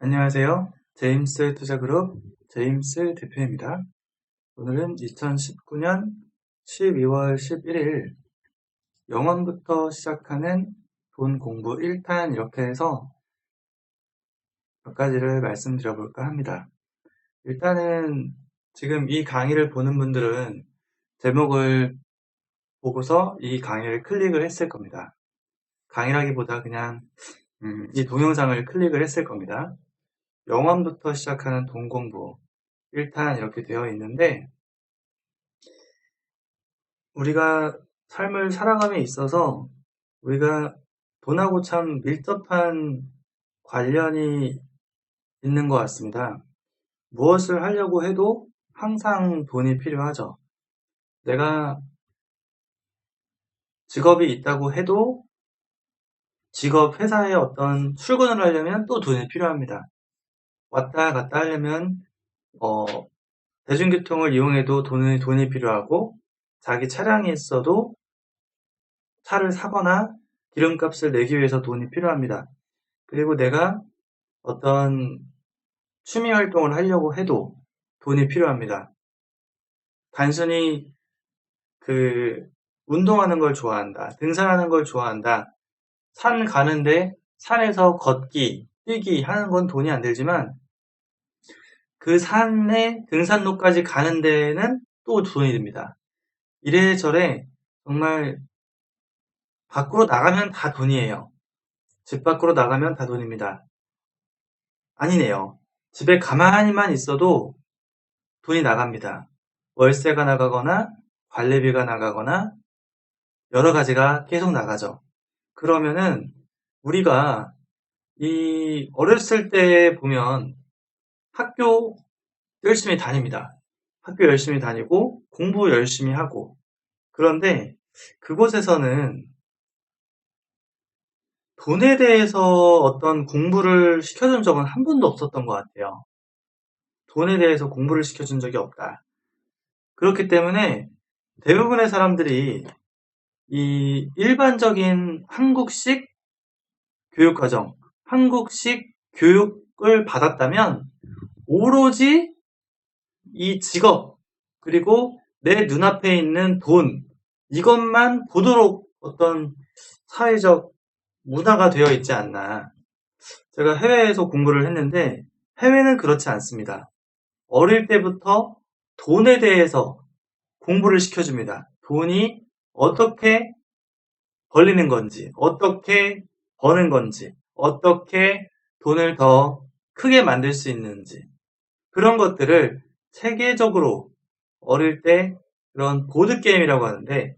안녕하세요. 제임스 투자그룹 제임스 대표입니다. 오늘은 2019년 12월 11일 영원부터 시작하는 돈 공부 1탄 이렇게 해서 몇 가지를 말씀드려볼까 합니다. 일단은 지금 이 강의를 보는 분들은 제목을 보고서 이 강의를 클릭을 했을 겁니다. 강의라기보다 그냥 이 동영상을 클릭을 했을 겁니다. 영원부터 시작하는 돈 공부 1탄 이렇게 되어 있는데 우리가 삶을 살아감에 있어서 우리가 돈하고 참 밀접한 관련이 있는 것 같습니다. 무엇을 하려고 해도 항상 돈이 필요하죠. 내가 직업이 있다고 해도 직업 회사에 어떤 출근을 하려면 또 돈이 필요합니다. 왔다 갔다 하려면 대중교통을 이용해도 돈이 필요하고 자기 차량이 있어도 차를 사거나 기름값을 내기 위해서 돈이 필요합니다. 그리고 내가 어떤 취미 활동을 하려고 해도 돈이 필요합니다. 단순히 운동하는 걸 좋아한다, 등산하는 걸 좋아한다, 산 가는데 산에서 걷기, 뛰기 하는 건 돈이 안 들지만 그 산에 등산로까지 가는 데는 또 돈이 듭니다. 이래저래 정말 밖으로 나가면 다 돈이에요. 집 밖으로 나가면 다 돈입니다. 아니네요. 집에 가만히만 있어도 돈이 나갑니다. 월세가 나가거나 관리비가 나가거나 여러 가지가 계속 나가죠. 그러면은 우리가 이 어렸을 때 보면 학교 열심히 다닙니다. 학교 열심히 다니고 공부 열심히 하고 그런데 그곳에서는 돈에 대해서 어떤 공부를 시켜준 적은 한 번도 없었던 것 같아요. 돈에 대해서 공부를 시켜준 적이 없다. 그렇기 때문에 대부분의 사람들이 이 일반적인 한국식 교육과정, 한국식 교육을 받았다면 오로지 이 직업, 그리고 내 눈앞에 있는 돈, 이것만 보도록 어떤 사회적 문화가 되어 있지 않나. 제가 해외에서 공부를 했는데 해외는 그렇지 않습니다. 어릴 때부터 돈에 대해서 공부를 시켜줍니다. 돈이 어떻게 벌리는 건지, 어떻게 버는 건지, 어떻게 돈을 더 크게 만들 수 있는지 그런 것들을 체계적으로 어릴 때 그런 보드게임이라고 하는데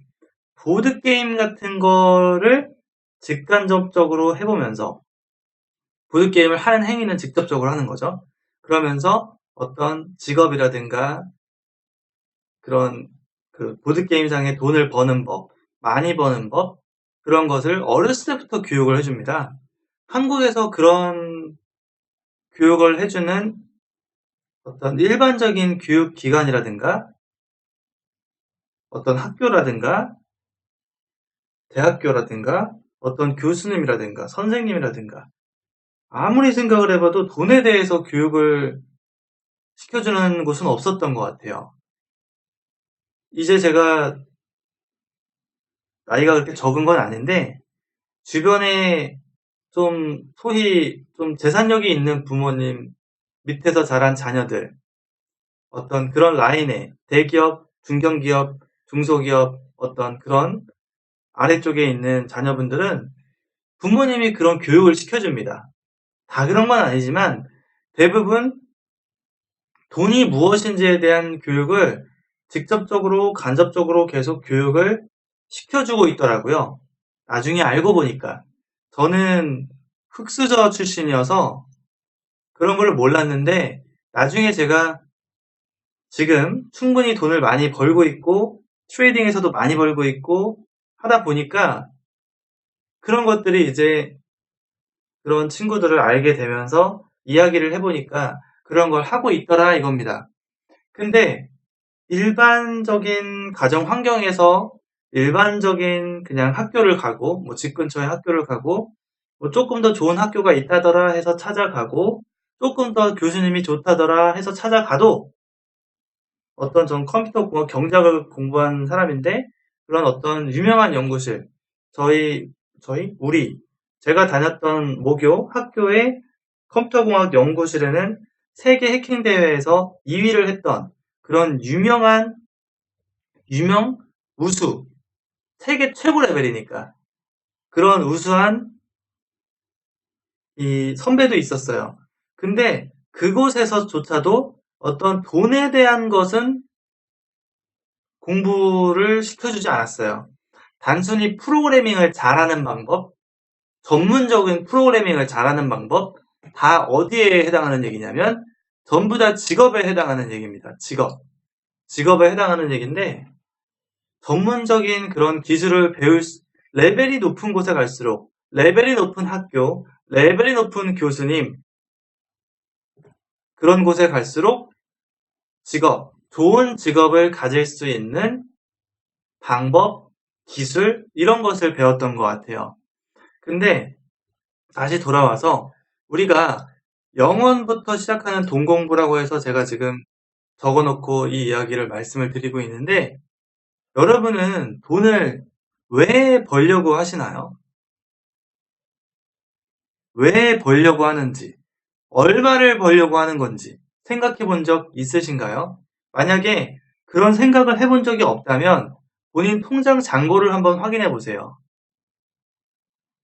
보드게임 같은 거를 직간접적으로 해보면서 보드게임을 하는 행위는 직접적으로 하는 거죠. 그러면서 어떤 직업이라든가 그런 보드게임상의 돈을 버는 법, 많이 버는 법, 그런 것을 어렸을 때부터 교육을 해줍니다. 한국에서 그런 교육을 해주는 어떤 일반적인 교육기관이라든가 어떤 학교라든가 대학교라든가 어떤 교수님이라든가 선생님이라든가 아무리 생각을 해봐도 돈에 대해서 교육을 시켜주는 곳은 없었던 것 같아요. 이제 제가 나이가 그렇게 적은 건 아닌데 주변에 좀 소위 좀 재산력이 있는 부모님 밑에서 자란 자녀들 어떤 그런 라인에 대기업, 중견기업, 중소기업 어떤 그런 아래쪽에 있는 자녀분들은 부모님이 그런 교육을 시켜줍니다. 다 그런 건 아니지만 대부분 돈이 무엇인지에 대한 교육을 직접적으로 간접적으로 계속 교육을 시켜주고 있더라고요. 나중에 알고 보니까 저는 흑수저 출신이어서 그런 걸 몰랐는데 나중에 제가 지금 충분히 돈을 많이 벌고 있고 트레이딩에서도 많이 벌고 있고 하다 보니까 그런 것들이 이제 그런 친구들을 알게 되면서 이야기를 해보니까 그런 걸 하고 있더라 이겁니다. 근데 일반적인 가정 환경에서 일반적인 그냥 학교를 가고 뭐 집 근처에 학교를 가고 뭐 조금 더 좋은 학교가 있다더라 해서 찾아가고 조금 더 교수님이 좋다더라 해서 찾아가도 어떤 전 컴퓨터 공학 경작을 공부한 사람인데 그런 어떤 유명한 연구실, 제가 다녔던 모교 학교의 컴퓨터 공학 연구실에는 세계 해킹 대회에서 2위를 했던 그런 우수, 세계 최고 레벨이니까 그런 우수한 이 선배도 있었어요. 근데 그곳에서조차도 어떤 돈에 대한 것은 공부를 시켜주지 않았어요. 단순히 프로그래밍을 잘하는 방법, 전문적인 프로그래밍을 잘하는 방법, 다 어디에 해당하는 얘기냐면 전부 다 직업에 해당하는 얘기입니다. 직업에 해당하는 얘기인데 전문적인 그런 기술을 레벨이 높은 곳에 갈수록 레벨이 높은 학교, 레벨이 높은 교수님 그런 곳에 갈수록 좋은 직업을 가질 수 있는 방법, 기술 이런 것을 배웠던 것 같아요. 근데 다시 돌아와서 우리가 영원부터 시작하는 돈 공부라고 해서 제가 지금 적어놓고 이 이야기를 말씀을 드리고 있는데 여러분은 돈을 왜 벌려고 하시나요? 왜 벌려고 하는지, 얼마를 벌려고 하는 건지 생각해 본 적 있으신가요? 만약에 그런 생각을 해본 적이 없다면 본인 통장 잔고를 한번 확인해 보세요.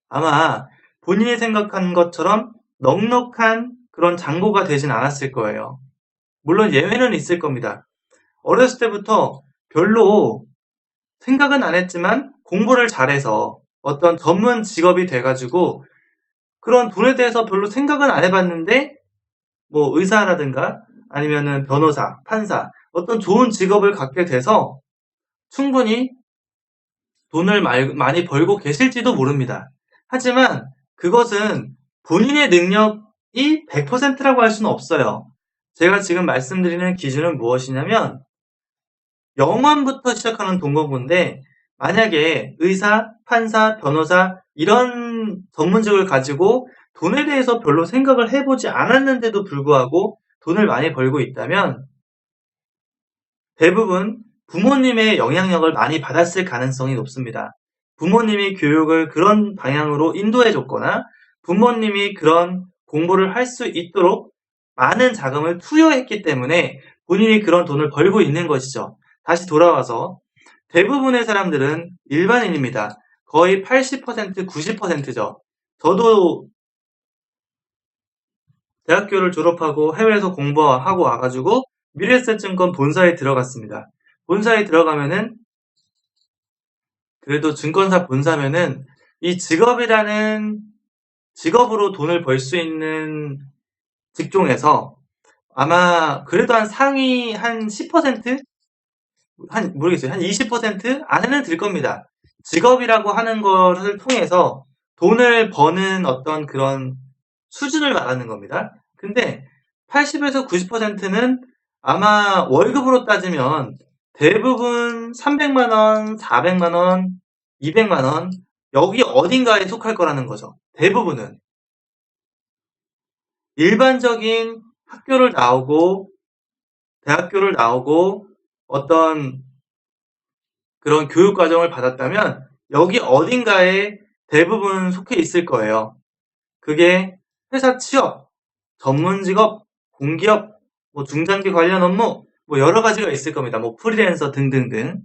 아마 본인이 생각한 것처럼 넉넉한 그런 잔고가 되진 않았을 거예요. 물론 예외는 있을 겁니다. 어렸을 때부터 별로 생각은 안 했지만 공부를 잘해서 어떤 전문 직업이 돼가지고 그런 돈에 대해서 별로 생각은 안 해봤는데 뭐 의사라든가 아니면은 변호사, 판사 어떤 좋은 직업을 갖게 돼서 충분히 돈을 많이 벌고 계실지도 모릅니다. 하지만 그것은 본인의 능력이 100%라고 할 수는 없어요. 제가 지금 말씀드리는 기준은 무엇이냐면 영원부터 시작하는 돈 공부인데 만약에 의사, 판사, 변호사 이런 전문직을 가지고 돈에 대해서 별로 생각을 해보지 않았는데도 불구하고 돈을 많이 벌고 있다면 대부분 부모님의 영향력을 많이 받았을 가능성이 높습니다. 부모님이 교육을 그런 방향으로 인도해 줬거나 부모님이 그런 공부를 할 수 있도록 많은 자금을 투여했기 때문에 본인이 그런 돈을 벌고 있는 것이죠. 다시 돌아와서 대부분의 사람들은 일반인입니다. 거의 80%, 90%죠. 저도 대학교를 졸업하고 해외에서 공부하고 와가지고 미래에셋증권 본사에 들어갔습니다. 본사에 들어가면은 그래도 증권사 본사면은 이 직업으로 돈을 벌 수 있는 직종에서 아마 그래도 한 상위 한 10%? 모르겠어요. 한 20% 안에는 들 겁니다. 직업이라고 하는 것을 통해서 돈을 버는 어떤 그런 수준을 말하는 겁니다. 근데 80에서 90%는 아마 월급으로 따지면 대부분 300만 원, 400만 원, 200만 원 여기 어딘가에 속할 거라는 거죠. 대부분은 일반적인 학교를 나오고 대학교를 나오고 어떤 그런 교육 과정을 받았다면 여기 어딘가에 대부분 속해 있을 거예요. 그게 회사 취업, 전문 직업, 공기업, 뭐 중장기 관련 업무, 뭐 여러 가지가 있을 겁니다. 뭐 프리랜서 등등등.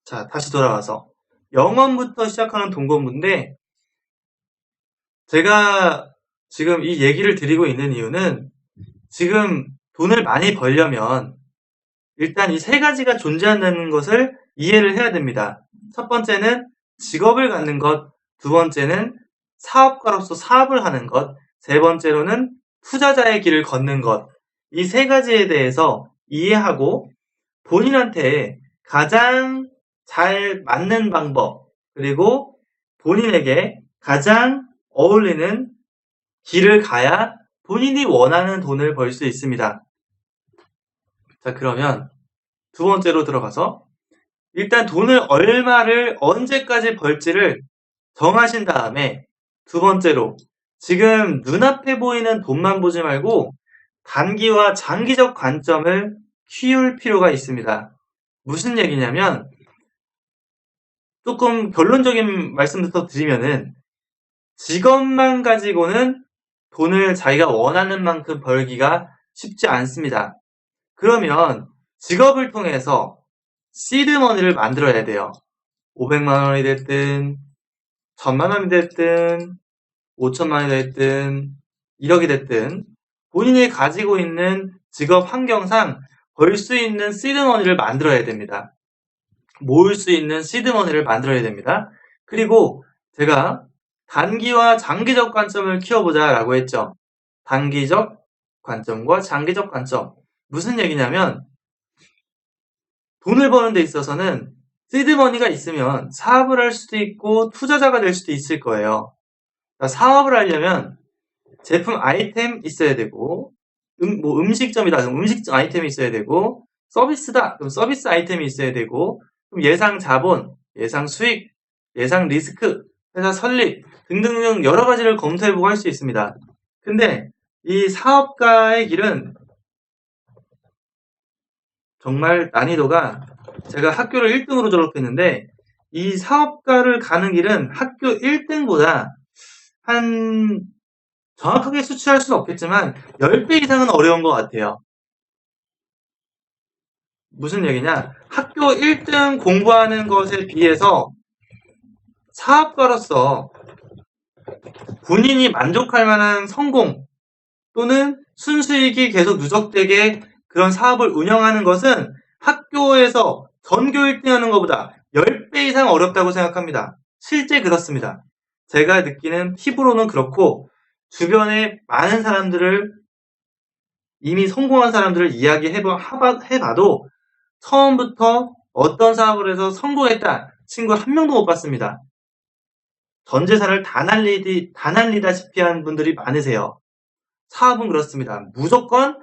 자, 다시 돌아와서 영원부터 시작하는 돈 공부인데 제가 지금 이 얘기를 드리고 있는 이유는 지금 돈을 많이 벌려면 일단 이 세 가지가 존재한다는 것을 이해를 해야 됩니다. 첫 번째는 직업을 갖는 것, 두 번째는 사업가로서 사업을 하는 것, 세 번째로는 투자자의 길을 걷는 것. 이 세 가지에 대해서 이해하고 본인한테 가장 잘 맞는 방법, 그리고 본인에게 가장 어울리는 길을 가야 본인이 원하는 돈을 벌 수 있습니다. 자, 그러면 두 번째로 들어가서 일단 돈을 얼마를 언제까지 벌지를 정하신 다음에 두 번째로 지금 눈앞에 보이는 돈만 보지 말고 단기와 장기적 관점을 키울 필요가 있습니다. 무슨 얘기냐면 조금 결론적인 말씀부터 드리면은 직업만 가지고는 돈을 자기가 원하는 만큼 벌기가 쉽지 않습니다. 그러면 직업을 통해서 시드머니를 만들어야 돼요. 500만 원이 됐든 1000만 원이 됐든 5천만 원이 됐든 1억이 됐든 본인이 가지고 있는 직업 환경상 벌 수 있는 시드머니를 만들어야 됩니다. 모을 수 있는 시드머니를 만들어야 됩니다. 그리고 제가 단기와 장기적 관점을 키워보자 라고 했죠. 단기적 관점과 장기적 관점. 무슨 얘기냐면 돈을 버는 데 있어서는 시드머니가 있으면 사업을 할 수도 있고 투자자가 될 수도 있을 거예요. 그러니까 사업을 하려면 제품 아이템 있어야 되고 음식점이다 그럼 음식 아이템이 있어야 되고 서비스다 그럼 서비스 아이템이 있어야 되고 그럼 예상 자본, 예상 수익, 예상 리스크, 회사 설립 등등등 여러 가지를 검토해보고 할 수 있습니다. 근데 이 사업가의 길은 정말 난이도가 제가 학교를 1등으로 졸업했는데 이 사업가를 가는 길은 학교 1등보다 한 정확하게 수치할 수는 없겠지만 10배 이상은 어려운 것 같아요. 무슨 얘기냐? 학교 1등 공부하는 것에 비해서 사업가로서 본인이 만족할 만한 성공 또는 순수익이 계속 누적되게 그런 사업을 운영하는 것은 학교에서 전교 1등 하는 것보다 10배 이상 어렵다고 생각합니다. 실제 그렇습니다. 제가 느끼는 피부로는 그렇고 주변에 많은 사람들을 이미 성공한 사람들을 이야기해봐도 처음부터 어떤 사업을 해서 성공했다 친구 한 명도 못 봤습니다. 전 재산을 다 날리다시피 한 분들이 많으세요. 사업은 그렇습니다. 무조건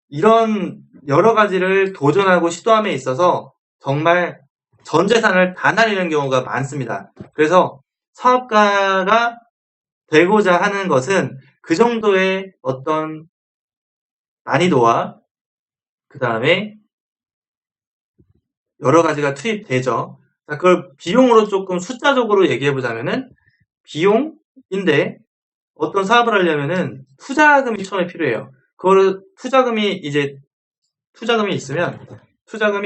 이런 여러 가지를 도전하고 시도함에 있어서 정말 전 재산을 다 날리는 경우가 많습니다. 그래서 사업가가 되고자 하는 것은 그 정도의 어떤 난이도와 그 다음에 여러 가지가 투입되죠. 자, 그걸 비용으로 조금 숫자적으로 얘기해보자면은 비용인데 어떤 사업을 하려면은 투자금이 처음에 필요해요. 그거를 투자금이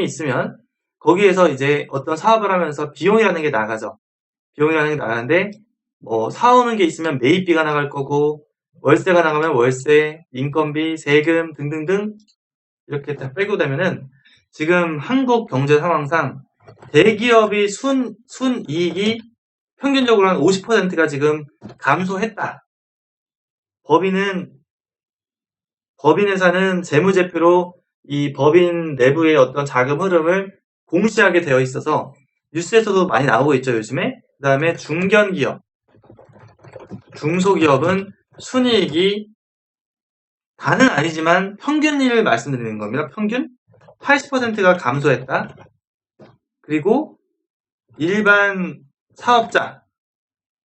있으면 거기에서 이제 어떤 사업을 하면서 비용이라는 게 나가죠. 비용이라는 게 나가는데 뭐 사오는 게 있으면 매입비가 나갈 거고 월세가 나가면 월세, 인건비, 세금 등등등 이렇게 다 빼고 되면은 지금 한국 경제 상황상 대기업이 순이익이 평균적으로 한 50%가 지금 감소했다. 법인회사는 재무제표로 이 법인 내부의 어떤 자금 흐름을 공시하게 되어 있어서 뉴스에서도 많이 나오고 있죠, 요즘에. 그 다음에 중견기업, 중소기업은 순이익이 다는 아니지만 평균을 말씀드리는 겁니다. 평균 80%가 감소했다. 그리고 일반 사업자,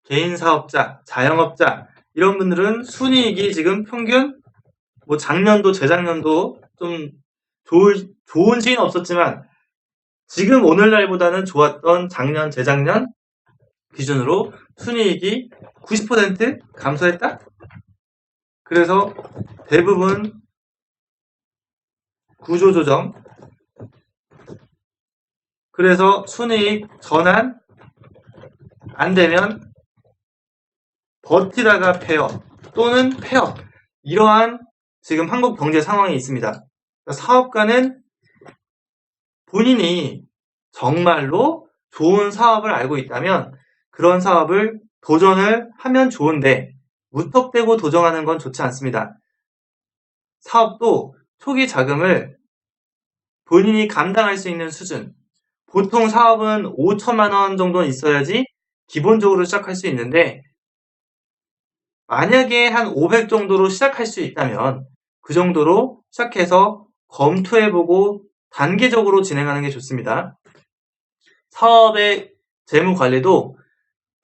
개인 사업자, 자영업자 이런 분들은 순이익이 지금 평균 뭐 작년도 재작년도 좀 좋은 시기는 없었지만 지금 오늘날보다는 좋았던 작년 재작년 기준으로 순이익이 90% 감소했다. 그래서 대부분 구조조정 그래서 순이익 전환 안 되면 버티다가 폐업 또는 폐업 이러한 지금 한국 경제 상황이 있습니다. 사업가는 본인이 정말로 좋은 사업을 알고 있다면 그런 사업을 도전을 하면 좋은데 무턱대고 도전하는 건 좋지 않습니다. 사업도 초기 자금을 본인이 감당할 수 있는 수준 보통 사업은 5천만 원 정도는 있어야지 기본적으로 시작할 수 있는데 만약에 한 500 정도로 시작할 수 있다면 그 정도로 시작해서 검토해보고 단계적으로 진행하는 게 좋습니다. 사업의 재무 관리도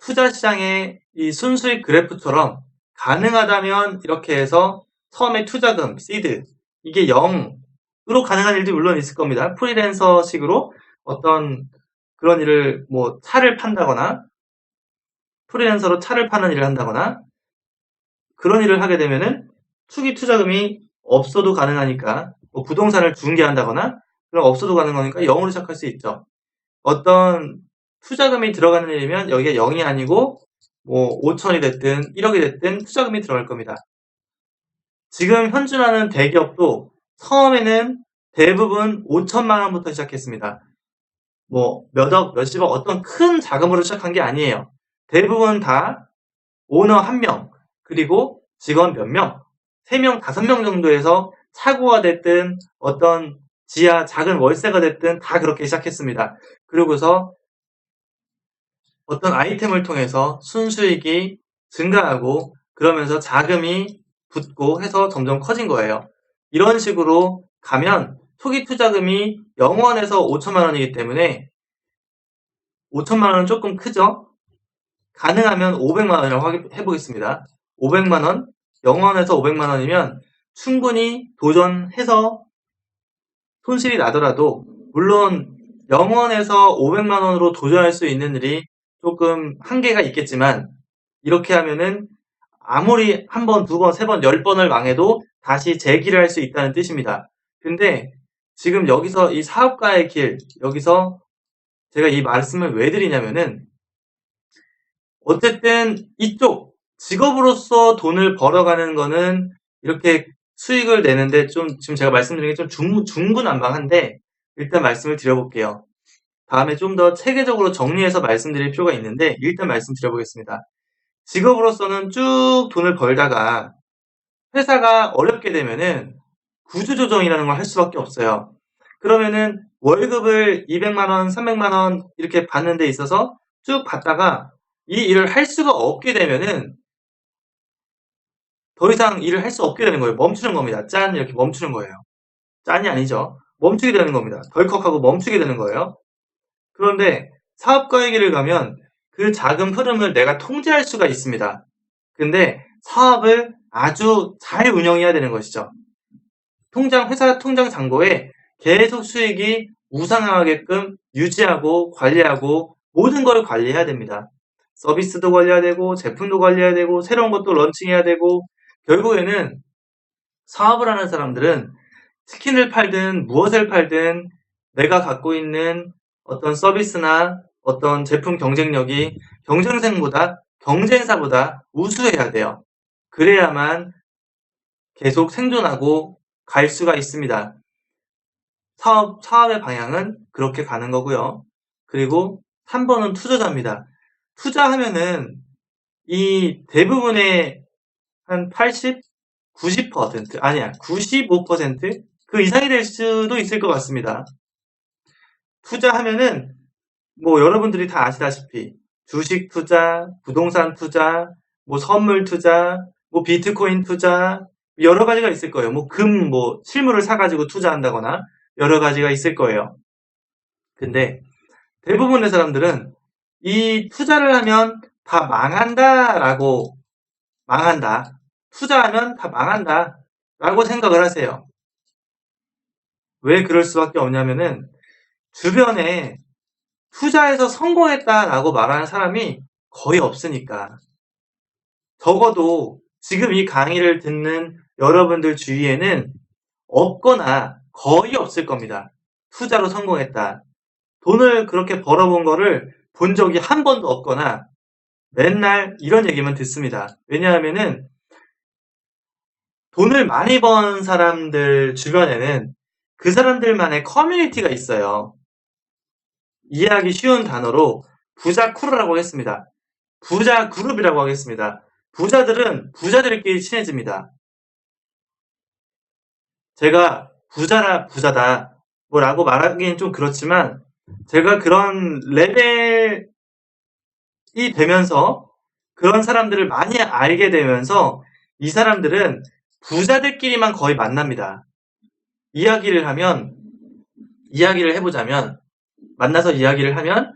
투자시장의 이 순수익 그래프처럼 가능하다면 이렇게 해서 처음에 투자금, 시드, 이게 0으로 가능한 일도 물론 있을 겁니다. 프리랜서식으로 어떤 그런 일을 뭐 차를 판다거나 프리랜서로 차를 파는 일을 한다거나 그런 일을 하게 되면은 초기 투자금이 없어도 가능하니까 뭐 부동산을 중개한다거나 그럼 없어도 가능하니까 0으로 시작할 수 있죠. 어떤 투자금이 들어가는 일이면 여기가 0이 아니고 뭐 5천이 됐든 1억이 됐든 투자금이 들어갈 겁니다. 지금 현존하는 대기업도 처음에는 대부분 5천만 원부터 시작했습니다. 뭐 몇억, 몇십억 어떤 큰 자금으로 시작한 게 아니에요. 대부분 다 오너 1명, 그리고 직원 몇 명, 3명, 5명 정도에서 차고가 됐든 어떤 지하 작은 월세가 됐든 다 그렇게 시작했습니다. 그러고서 어떤 아이템을 통해서 순수익이 증가하고 그러면서 자금이 붙고 해서 점점 커진 거예요. 이런 식으로 가면 초기 투자금이 0원에서 5천만 원이기 때문에 5천만 원은 조금 크죠? 가능하면 500만 원이라고 해보겠습니다. 500만 원, 0원에서 500만 원이면 충분히 도전해서 손실이 나더라도 물론 0원에서 500만 원으로 도전할 수 있는 일이 조금 한계가 있겠지만 이렇게 하면은 아무리 한 번, 두 번, 세 번, 10번을 망해도 다시 재기를 할 수 있다는 뜻입니다. 근데 지금 여기서 이 사업가의 길, 여기서 제가 이 말씀을 왜 드리냐면은 어쨌든 이쪽 직업으로서 돈을 벌어가는 거는 이렇게 수익을 내는데 좀 지금 제가 말씀드린 게 좀 중구난방한데 일단 말씀을 드려볼게요. 다음에 좀 더 체계적으로 정리해서 말씀드릴 필요가 있는데 일단 말씀드려보겠습니다. 직업으로서는 쭉 돈을 벌다가 회사가 어렵게 되면은 구조조정이라는 걸 할 수밖에 없어요. 그러면은 월급을 200만 원, 300만 원 이렇게 받는 데 있어서 쭉 받다가 이 일을 할 수가 없게 되면은 더 이상 일을 할 수 없게 되는 거예요. 멈추는 겁니다. 짠 이렇게 멈추는 거예요. 짠이 아니죠. 멈추게 되는 겁니다. 덜컥하고 멈추게 되는 거예요. 그런데 사업가의 길을 가면 그 자금 흐름을 내가 통제할 수가 있습니다. 근데 사업을 아주 잘 운영해야 되는 것이죠. 회사 통장 잔고에 계속 수익이 우상향하게끔 유지하고 관리하고 모든 걸 관리해야 됩니다. 서비스도 관리해야 되고 제품도 관리해야 되고 새로운 것도 런칭해야 되고 결국에는 사업을 하는 사람들은 치킨을 팔든 무엇을 팔든 내가 갖고 있는 어떤 서비스나 어떤 제품 경쟁력이 경쟁사보다 우수해야 돼요. 그래야만 계속 생존하고 갈 수가 있습니다. 사업의 방향은 그렇게 가는 거고요. 그리고 3번은 투자자입니다. 투자하면은 이 대부분의 한 80, 90% 아니야 95% 그 이상이 될 수도 있을 것 같습니다. 투자하면은 뭐 여러분들이 다 아시다시피 주식 투자, 부동산 투자, 뭐 선물 투자, 뭐 비트코인 투자 여러 가지가 있을 거예요. 뭐 실물을 사가지고 투자한다거나 여러 가지가 있을 거예요. 근데 대부분의 사람들은 이 투자를 하면 다 망한다. 투자하면 다 망한다. 라고 생각을 하세요. 왜 그럴 수밖에 없냐면은 주변에 투자해서 성공했다라고 말하는 사람이 거의 없으니까. 적어도 지금 이 강의를 듣는 여러분들 주위에는 없거나 거의 없을 겁니다. 투자로 성공했다. 돈을 그렇게 벌어본 거를 본 적이 한 번도 없거나 맨날 이런 얘기만 듣습니다. 왜냐하면은 돈을 많이 번 사람들 주변에는 그 사람들만의 커뮤니티가 있어요. 이해하기 쉬운 단어로 부자 크루라고 했습니다. 부자 그룹이라고 하겠습니다. 부자들은 부자들끼리 친해집니다. 제가 부자다 뭐라고 말하기엔 좀 그렇지만 제가 그런 레벨이 되면서 그런 사람들을 많이 알게 되면서 이 사람들은 부자들끼리만 거의 만납니다. 이야기를 해보자면 만나서 이야기를 하면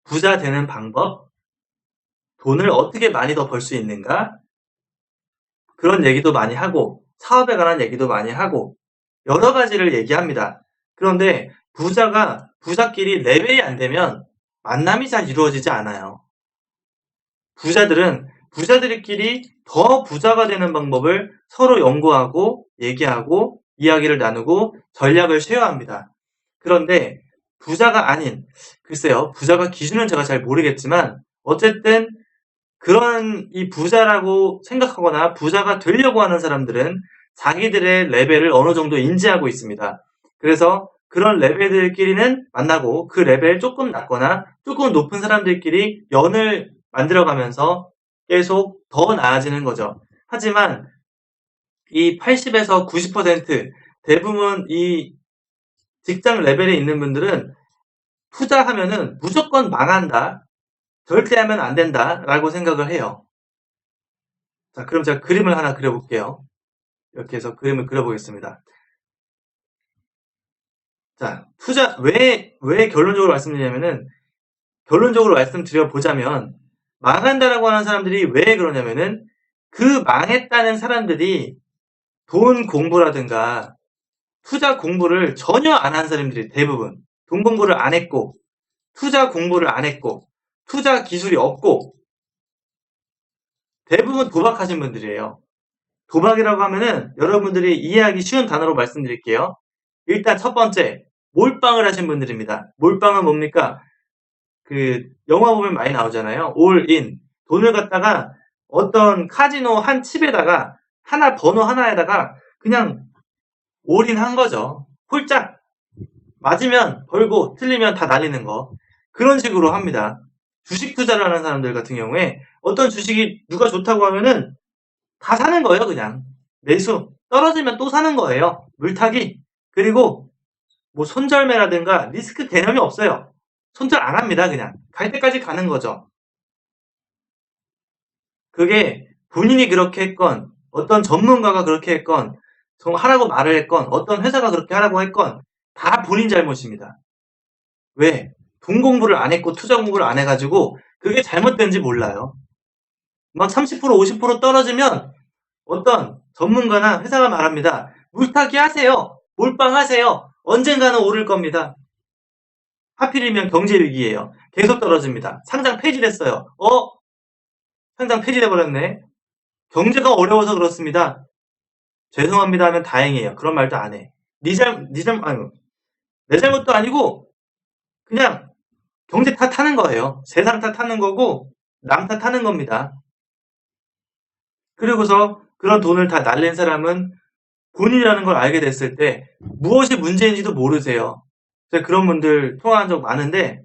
부자 되는 방법, 돈을 어떻게 많이 더 벌 수 있는가, 그런 얘기도 많이 하고 사업에 관한 얘기도 많이 하고 여러 가지를 얘기합니다. 그런데 부자끼리 레벨이 안 되면 만남이 잘 이루어지지 않아요. 부자들끼리 더 부자가 되는 방법을 서로 연구하고 얘기하고 이야기를 나누고 전략을 쉐어합니다. 그런데 부자가 아닌, 글쎄요, 부자가 기준은 제가 잘 모르겠지만 어쨌든 그런 이 부자라고 생각하거나 부자가 되려고 하는 사람들은 자기들의 레벨을 어느 정도 인지하고 있습니다. 그래서 그런 레벨들끼리는 만나고 그 레벨 조금 낮거나 조금 높은 사람들끼리 연을 만들어가면서 계속 더 나아지는 거죠. 하지만 이 80에서 90% 대부분 이 직장 레벨에 있는 분들은 투자하면은 무조건 망한다. 절대 하면 안 된다. 라고 생각을 해요. 자, 그럼 제가 그림을 하나 그려볼게요. 이렇게 해서 그림을 그려보겠습니다. 자, 왜 결론적으로 말씀드리냐면은, 결론적으로 말씀드려보자면, 망한다라고 하는 사람들이 왜 그러냐면은, 그 망했다는 사람들이 돈 공부라든가, 투자 공부를 전혀 안 한 사람들이 대부분, 돈 공부를 안 했고, 투자 공부를 안 했고, 투자 기술이 없고, 대부분 도박하신 분들이에요. 도박이라고 하면은 여러분들이 이해하기 쉬운 단어로 말씀드릴게요. 일단 첫 번째, 몰빵을 하신 분들입니다. 몰빵은 뭡니까? 그 영화 보면 많이 나오잖아요. 올인. 돈을 갖다가 어떤 카지노 한 칩에다가 번호 하나에다가 그냥 올인한 거죠. 홀짝. 맞으면 벌고 틀리면 다 날리는 거. 그런 식으로 합니다. 주식 투자를 하는 사람들 같은 경우에 어떤 주식이 누가 좋다고 하면은 다 사는 거예요, 그냥. 매수. 떨어지면 또 사는 거예요. 물타기. 그리고 뭐 손절매라든가 리스크 개념이 없어요. 손절 안 합니다, 그냥. 갈 때까지 가는 거죠. 그게 본인이 그렇게 했건, 어떤 전문가가 그렇게 했건, 하라고 말을 했건, 어떤 회사가 그렇게 하라고 했건, 다 본인 잘못입니다. 왜? 돈 공부를 안 했고 투자 공부를 안 해가지고 그게 잘못된지 몰라요. 막 30%, 50% 떨어지면 어떤 전문가나 회사가 말합니다. 물타기 하세요. 몰빵하세요. 언젠가는 오를 겁니다. 하필이면 경제위기예요. 계속 떨어집니다. 상장 폐지됐어요. 상장 폐지돼버렸네. 경제가 어려워서 그렇습니다. 죄송합니다 하면 다행이에요. 그런 말도 안 해. 내 잘못도 아니고 그냥 경제 탓하는 거예요. 세상 탓하는 거고 남 탓하는 겁니다. 그리고서 그런 돈을 다 날린 사람은 본인이라는 걸 알게 됐을 때 무엇이 문제인지도 모르세요. 제가 그런 분들 통화한 적 많은데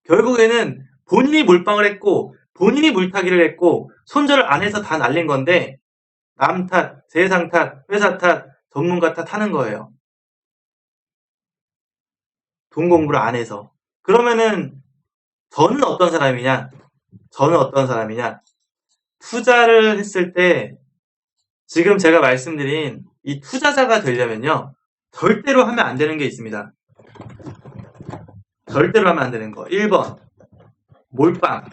결국에는 본인이 몰빵을 했고 본인이 물타기를 했고 손절을 안 해서 다 날린 건데 남 탓, 세상 탓, 회사 탓, 전문가 탓 하는 거예요. 돈 공부를 안 해서. 그러면은 저는 어떤 사람이냐? 투자를 했을 때 지금 제가 말씀드린 이 투자자가 되려면요. 절대로 하면 안 되는 게 있습니다. 절대로 하면 안 되는 거. 1번 몰빵,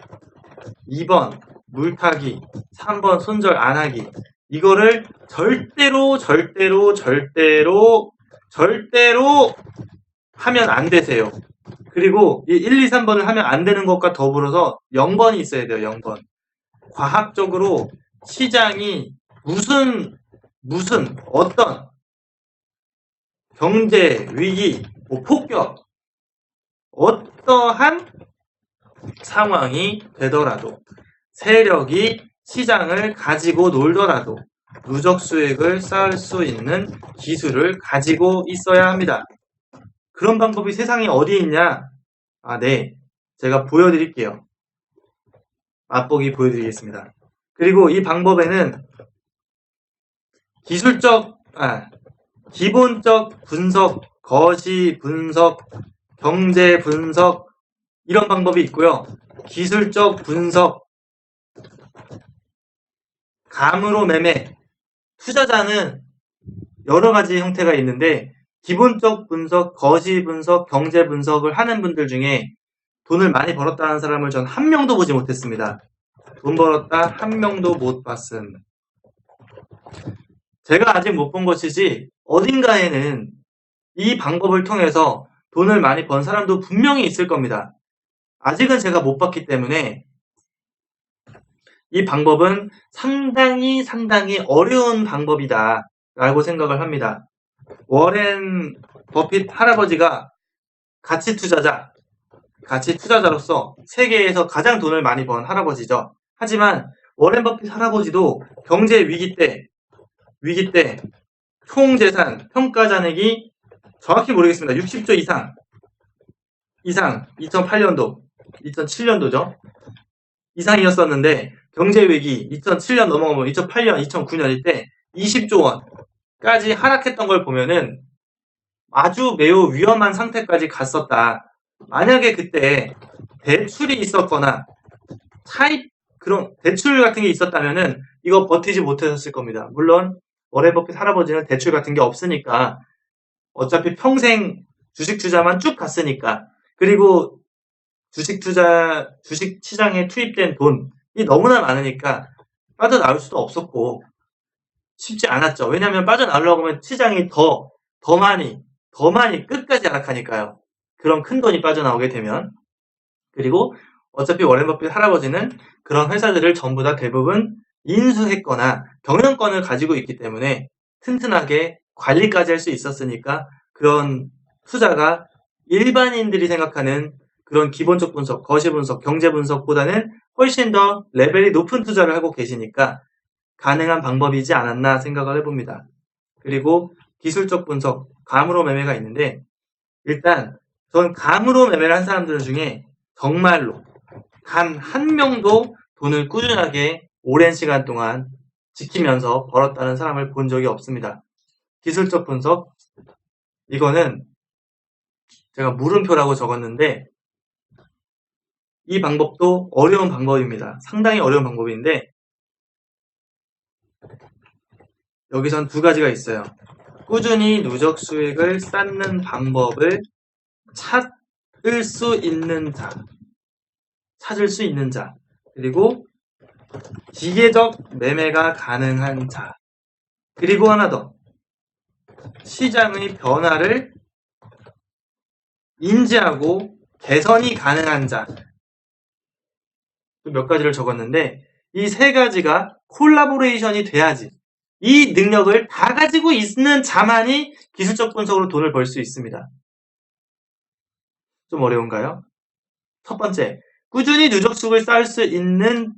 2번 물타기, 3번 손절 안 하기. 이거를 절대로 하면 안 되세요. 그리고 이 1, 2, 3번을 하면 안 되는 것과 더불어서 0번이 있어야 돼요. 0번. 과학적으로 시장이 어떤 경제 위기, 폭격, 어떠한 상황이 되더라도 세력이 시장을 가지고 놀더라도 누적 수익을 쌓을 수 있는 기술을 가지고 있어야 합니다. 그런 방법이 세상에 어디 있냐? 네. 제가 보여드릴게요. 맛보기 보여드리겠습니다. 그리고 이 방법에는 기본적 분석, 거시 분석, 경제 분석 이런 방법이 있고요. 기술적 분석, 감으로 매매, 투자자는 여러 가지 형태가 있는데 기본적 분석, 거시 분석, 경제 분석을 하는 분들 중에 돈을 많이 벌었다는 사람을 전 한 명도 보지 못했습니다. 돈 벌었다 한 명도 못 봤음. 제가 아직 못 본 것이지 어딘가에는 이 방법을 통해서 돈을 많이 번 사람도 분명히 있을 겁니다. 아직은 제가 못 봤기 때문에 이 방법은 상당히 어려운 방법이다 라고 생각을 합니다. 워렌 버핏 할아버지가 가치 투자자로서 세계에서 가장 돈을 많이 번 할아버지죠. 하지만 워렌 버핏 할아버지도 경제 위기 때 총 재산 평가 잔액이 정확히 모르겠습니다. 60조 이상 2008년도 2007년도죠. 이상이었었는데 경제 위기 2007년 넘어가면 2008년 2009년일 때 20조 원까지 하락했던 걸 보면은 아주 매우 위험한 상태까지 갔었다. 만약에 그때 대출이 있었거나 그런 대출 같은 게 있었다면은 이거 버티지 못했을 겁니다. 물론 워렌 버핏 할아버지는 대출 같은 게 없으니까 어차피 평생 주식 투자만 쭉 갔으니까, 그리고 주식 시장에 투입된 돈이 너무나 많으니까 빠져나올 수도 없었고 쉽지 않았죠. 왜냐하면 빠져나오려고 하면 시장이 더 많이 끝까지 하락하니까요. 그런 큰 돈이 빠져나오게 되면. 그리고 어차피 워렌 버핏 할아버지는 그런 회사들을 전부 다 대부분 인수했거나 경영권을 가지고 있기 때문에 튼튼하게 관리까지 할 수 있었으니까 그런 투자가 일반인들이 생각하는 그런 기본적 분석, 거시 분석, 경제 분석보다는 훨씬 더 레벨이 높은 투자를 하고 계시니까 가능한 방법이지 않았나 생각을 해봅니다. 그리고 기술적 분석, 감으로 매매가 있는데, 일단 전 감으로 매매를 한 사람들 중에 정말로 단 한 명도 돈을 꾸준하게 오랜 시간 동안 지키면서 벌었다는 사람을 본 적이 없습니다. 기술적 분석, 이거는 제가 물음표라고 적었는데 이 방법도 어려운 방법입니다. 상당히 어려운 방법인데 여기선 두 가지가 있어요. 꾸준히 누적 수익을 쌓는 방법을 찾을 수 있는 자, 그리고 기계적 매매가 가능한 자, 그리고 하나 더, 시장의 변화를 인지하고 개선이 가능한 자. 몇 가지를 적었는데 이 세 가지가 콜라보레이션이 돼야지, 이 능력을 다 가지고 있는 자만이 기술적 분석으로 돈을 벌 수 있습니다. 좀 어려운가요? 첫 번째, 꾸준히 누적 수익을 쌓을 수 있는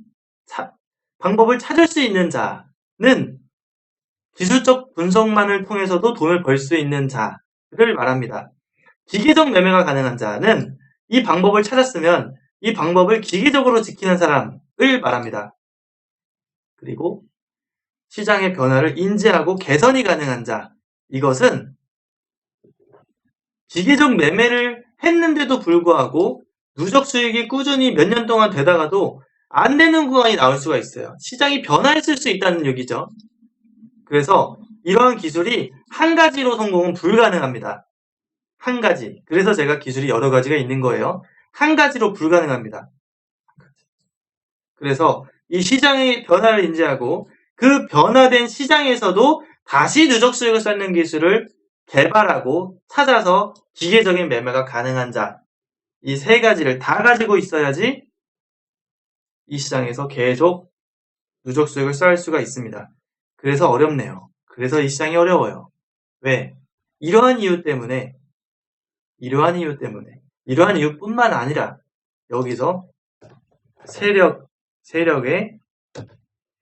방법을 찾을 수 있는 자는 기술적 분석만을 통해서도 돈을 벌 수 있는 자를 말합니다. 기계적 매매가 가능한 자는 이 방법을 찾았으면 이 방법을 기계적으로 지키는 사람을 말합니다. 그리고 시장의 변화를 인지하고 개선이 가능한 자, 이것은 기계적 매매를 했는데도 불구하고 누적 수익이 꾸준히 몇 년 동안 되다가도 안 되는 구간이 나올 수가 있어요. 시장이 변화했을 수 있다는 얘기죠. 그래서 이러한 기술이 한 가지로 성공은 불가능합니다. 한 가지. 그래서 제가 기술이 여러 가지가 있는 거예요. 한 가지로 불가능합니다. 그래서 이 시장의 변화를 인지하고 그 변화된 시장에서도 다시 누적 수익을 쌓는 기술을 개발하고 찾아서 기계적인 매매가 가능한 자, 이 세 가지를 다 가지고 있어야지 이 시장에서 계속 누적 수익을 쌓을 수가 있습니다. 그래서 어렵네요. 그래서 이 시장이 어려워요. 왜? 이러한 이유 때문에 이러한 이유뿐만 아니라 여기서 세력의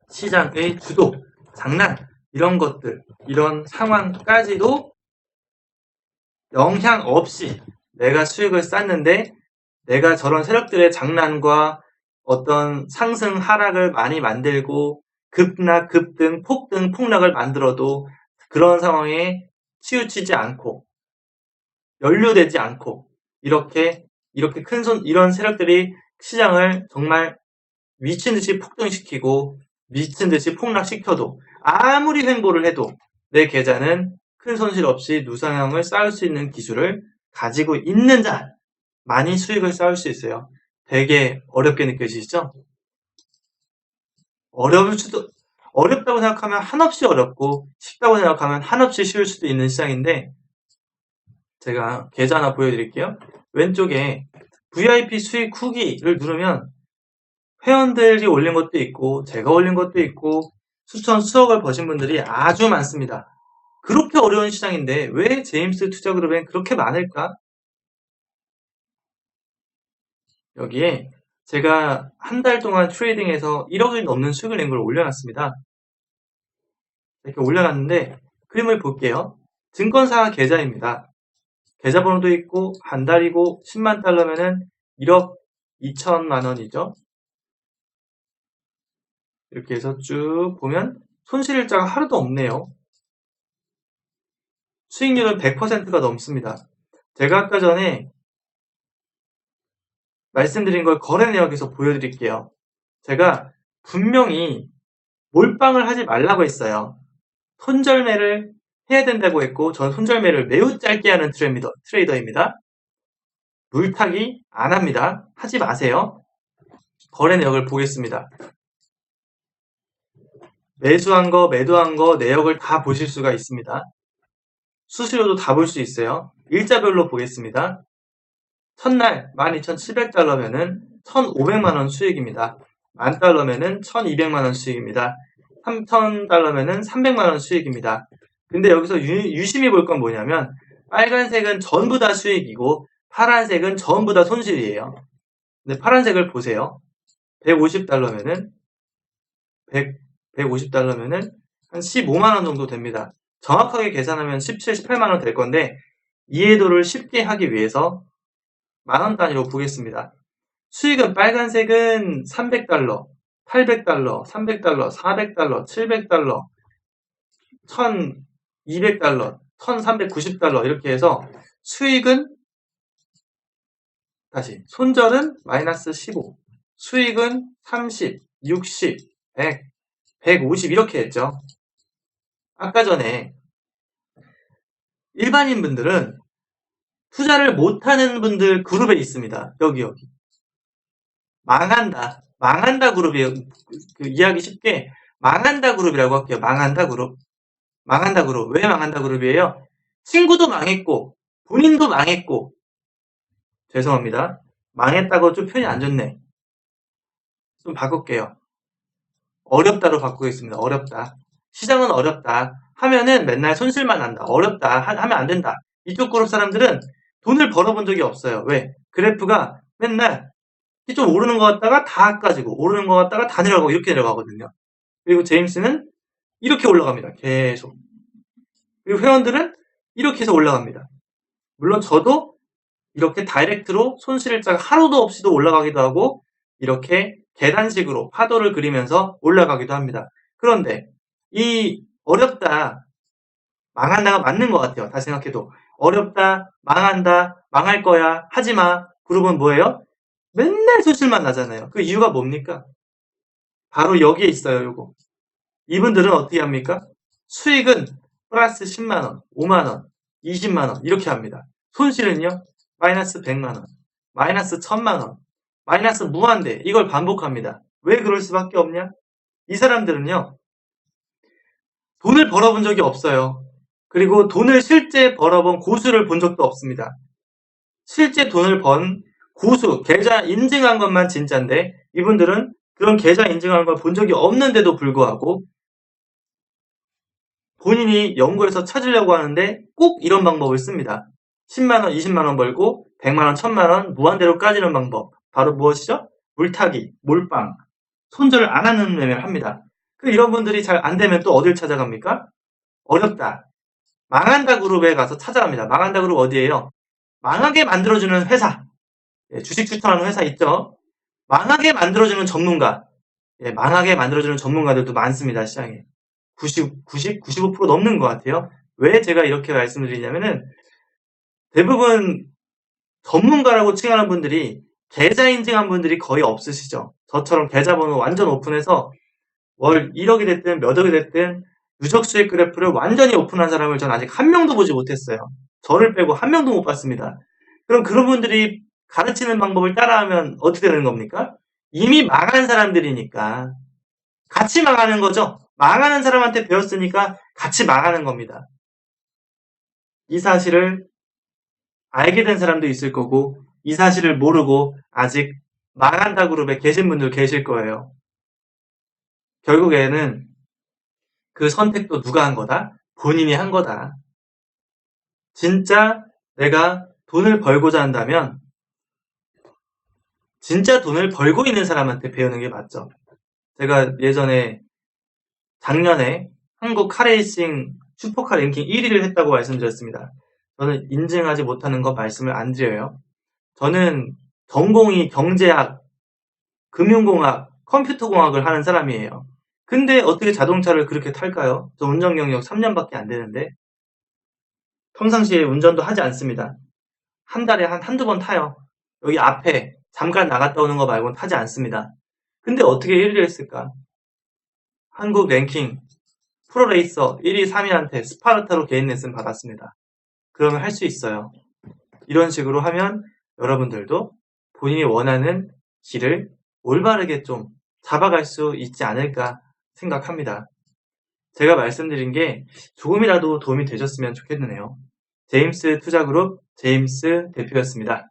시장의 주도, 장난, 이런 것들, 이런 상황까지도 영향 없이 내가 수익을 쌓는데 내가 저런 세력들의 장난과 어떤 상승 하락을 많이 만들고 급락, 급등, 폭등, 폭락을 만들어도 그런 상황에 치우치지 않고 연루되지 않고 이렇게 이런 세력들이 시장을 정말 미친 듯이 폭등시키고 미친 듯이 폭락시켜도 아무리 횡보를 해도 내 계좌는 큰 손실 없이 누상향을 쌓을 수 있는 기술을 가지고 있는 자만이 수익을 쌓을 수 있어요. 되게 어렵게 느껴지시죠? 어렵다고 생각하면 한없이 어렵고 쉽다고 생각하면 한없이 쉬울 수도 있는 시장인데 제가 계좌 하나 보여드릴게요. 왼쪽에 VIP 수익 후기를 누르면 회원들이 올린 것도 있고 제가 올린 것도 있고 수천 수억을 버신 분들이 아주 많습니다. 그렇게 어려운 시장인데 왜 제임스 투자그룹엔 그렇게 많을까? 여기에 제가 한 달 동안 트레이딩해서 1억이 넘는 수익을 낸 걸 올려놨습니다. 이렇게 올려놨는데 그림을 볼게요. 증권사 계좌입니다. 계좌번호도 있고 한 달이고 10만 달러면은 1억 2천만 원이죠. 이렇게 해서 쭉 보면 손실일자가 하나도 없네요. 수익률은 100%가 넘습니다. 제가 아까 전에 말씀드린 걸 거래 내역에서 보여드릴게요. 제가 분명히 몰빵을 하지 말라고 했어요. 손절매를 해야 된다고 했고 전 손절매를 매우 짧게 하는 트레이더입니다. 물타기 안 합니다. 하지 마세요. 거래 내역을 보겠습니다. 매수한 거, 매도한 거 내역을 다 보실 수가 있습니다. 수수료도 다 볼 수 있어요. 일자별로 보겠습니다. 첫날 12,700달러면은 1,500만원 수익입니다. 10,000달러면은 1,200만원 수익입니다. 3,000달러면은 300만원 수익입니다. 근데 여기서 유심히 볼 건 뭐냐면 빨간색은 전부 다 수익이고 파란색은 전부 다 손실이에요. 근데 파란색을 보세요. 150달러면은 150달러면은 한 15만원 정도 됩니다. 정확하게 계산하면 17, 18만원 될 건데 이해도를 쉽게 하기 위해서 만원 단위로 보겠습니다. 수익은 빨간색은 300달러, 800달러, 300달러, 400달러, 700달러, 1200달러, 1390달러 이렇게 해서 수익은 다시 손절은 마이너스 15, 수익은 30, 60, 100, 150 이렇게 했죠. 아까 전에 일반인 분들은 투자를 못하는 분들 그룹에 있습니다. 여기 망한다 그룹이에요. 그 이해하기 쉽게 망한다 그룹이라고 할게요. 망한다 그룹. 왜 망한다 그룹이에요? 친구도 망했고 본인도 망했고 죄송합니다. 망했다고 좀 표현이 안 좋네. 좀 바꿀게요. 어렵다로 바꾸겠습니다. 어렵다. 시장은 어렵다. 하면은 맨날 손실만 난다. 어렵다. 하면 안 된다. 이쪽 그룹 사람들은 돈을 벌어본 적이 없어요. 왜? 그래프가 맨날 좀 오르는 것 같다가 다 까지고 오르는 것 같다가 다 내려가고 이렇게 내려가거든요. 그리고 제임스는 이렇게 올라갑니다. 계속. 그리고 회원들은 이렇게 해서 올라갑니다. 물론 저도 이렇게 다이렉트로 손실일자가 하루도 없이도 올라가기도 하고 이렇게 계단식으로 파도를 그리면서 올라가기도 합니다. 그런데 이 어렵다, 망한다가 맞는 것 같아요. 다시 생각해도. 어렵다, 망한다, 망할 거야, 하지마. 그룹은 뭐예요? 맨날 손실만 나잖아요. 그 이유가 뭡니까? 바로 여기에 있어요. 요거. 이분들은 어떻게 합니까? 수익은 플러스 10만원, 5만원, 20만원 이렇게 합니다. 손실은요? 마이너스 100만원, 마이너스 1000만원, 마이너스 무한대 이걸 반복합니다. 왜 그럴 수밖에 없냐? 이 사람들은요. 돈을 벌어본 적이 없어요. 그리고 돈을 실제 벌어본 고수를 본 적도 없습니다. 실제 돈을 번 고수, 계좌 인증한 것만 진짜인데 이분들은 그런 계좌 인증한 걸 본 적이 없는데도 불구하고 본인이 연구해서 찾으려고 하는데 꼭 이런 방법을 씁니다. 10만원, 20만원 벌고 100만원, 1000만원 무한대로 까지는 방법. 바로 무엇이죠? 물타기, 몰빵, 손절을 안 하는 매매를 합니다. 이런 분들이 잘 안 되면 또 어딜 찾아갑니까? 어렵다. 망한다 그룹에 가서 찾아갑니다. 망한다 그룹 어디예요? 망하게 만들어주는 회사. 주식 추천하는 회사 있죠? 망하게 만들어주는 전문가. 망하게 만들어주는 전문가들도 많습니다. 시장에. 95% 넘는 것 같아요. 왜 제가 이렇게 말씀을 드리냐면은 대부분 전문가라고 칭하는 분들이 계좌 인증한 분들이 거의 없으시죠. 저처럼 계좌번호 완전 오픈해서 월 1억이 됐든 몇 억이 됐든 누적 수익 그래프를 완전히 오픈한 사람을 전 아직 한 명도 보지 못했어요. 저를 빼고 한 명도 못 봤습니다. 그럼 그런 분들이 가르치는 방법을 따라하면 어떻게 되는 겁니까? 이미 망한 사람들이니까 같이 망하는 거죠. 망하는 사람한테 배웠으니까 같이 망하는 겁니다. 이 사실을 알게 된 사람도 있을 거고 이 사실을 모르고 아직 망한다 그룹에 계신 분들 계실 거예요. 결국에는 그 선택도 누가 한 거다? 본인이 한 거다. 진짜 내가 돈을 벌고자 한다면 진짜 돈을 벌고 있는 사람한테 배우는 게 맞죠. 제가 예전에 작년에 한국 카레이싱 슈퍼카 랭킹 1위를 했다고 말씀드렸습니다. 저는 인증하지 못하는 거 말씀을 안 드려요. 저는 전공이 경제학, 금융공학, 컴퓨터공학을 하는 사람이에요. 근데 어떻게 자동차를 그렇게 탈까요? 저 운전 경력 3년밖에 안 되는데 평상시에 운전도 하지 않습니다. 한 달에 한두 번 타요. 여기 앞에 잠깐 나갔다 오는 거 말고는 타지 않습니다. 근데 어떻게 1위를 했을까? 한국 랭킹 프로레이서 1위, 3위한테 스파르타로 개인 레슨 받았습니다. 그러면 할 수 있어요. 이런 식으로 하면 여러분들도 본인이 원하는 길을 올바르게 좀 잡아갈 수 있지 않을까 생각합니다. 제가 말씀드린 게 조금이라도 도움이 되셨으면 좋겠네요. 제임스 투자그룹 제임스 대표였습니다.